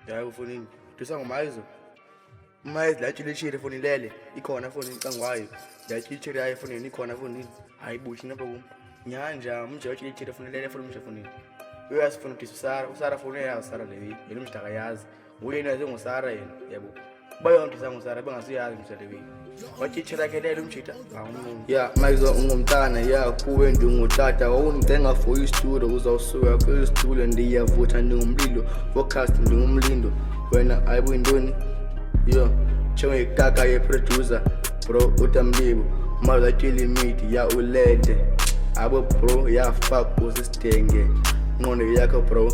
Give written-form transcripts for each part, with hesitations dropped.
Ya ufonini. Dusangumayizo. Mayizo la tshile fonini lele. Ikhona fonini cangwayo. La tshile yayi fonini ikhona fonini. Hayi bushi napha kum. Nyanja umje tshile fonini lele fonini umje fonini. Uyasifuna ukuthi usara foni yazi Sara leyi. Yena umdaka yazi. Uyena ngusara yena, yabo. Bayonke sangusara bengasiyazi umselewi. Wathi chirakele umjita awumuntu. Yeah, mayizo ungumntana yeah kuwe ndingutata wawungicenga for istudio uzawusuka kwistudio ndiyavutha ndingumlilo forecast ndingumlindo wena ayibuyintoni yo chengekaka ye producer bro utamlibo mara limit ya ulede abo bro ya fuck usistenge ngone yakho bro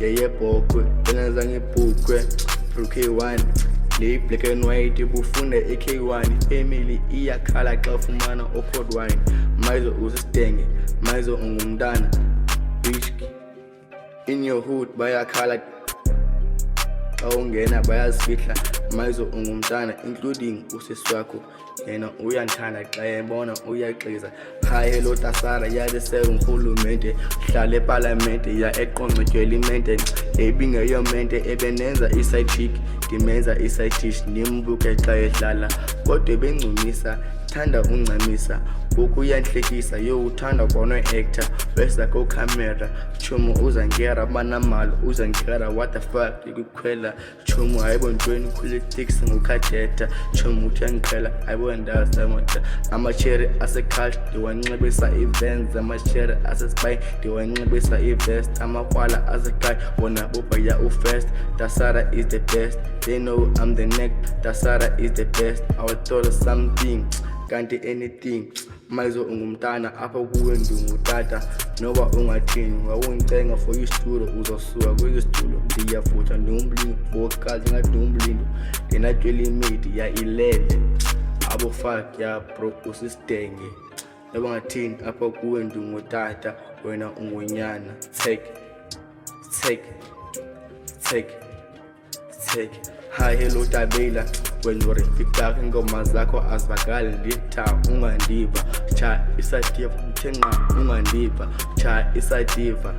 yeyebhokwe benza ngibhukwe bro K1 le black and white bufunda eK1 family iyakhala xa ufumana ocold wine mayizo usistenge mayizo ungumntana whisky in your hood bayakhala xa ungena bayazifihla mayizo ungumntana including usisi wakho yena uyanthanda xa ebona uyaxiza hi hello tasara yalisela urhulumente hlala eparlamente ya eqoncetyelimente ebingeyo mente ebenenza iside chick ndimenza iside dish nimbuke xa ehlala kodwa bengcumisa thanda uncamisa ukuyanhlekisa yo uthanda kona actor besa ko camera chumo uzangera banamalo uzangera what the fuck ikukhwela chumo hayibontweni politics ngukhathetha chumo utyangikhela ayibonda samota amachere aseculture diwanxibisa events amachere asespine diwanxibisa evest amakwala asekai wona bopha ya ufest Tasara is the best they know I'm the next Tasara is the best I will tell something kanti anything mayizo ungumntana apha kuwe ndingutata noba ungathini wawungicenga for istudio uzosuka kwistudio ndiyavutha ndingumlindo vocal ndingadingumlindo ndinatwelimidi ya ilele abo fuck ya bro usistenge noba ngathini apha kuwe ndingutata wena ungunyana take hi hello tabela when uri fikaka ingoma zakho azivakali litha ungandiva cha isativa mthenqa ungandiva cha isativa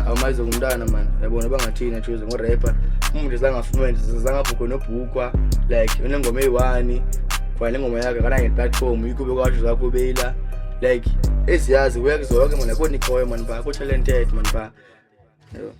awumayizo ngumntana man yabona bangathina choose ngorapper umuntu zangafumene zangabhukho nobhukwa like unengoma eyi1 kwa lengoma yakhe kana ngeplatform ikube kwasho zakho beyila like eziyazi uyakuzonke man akoni khoyo man ba ko talented man ba yebo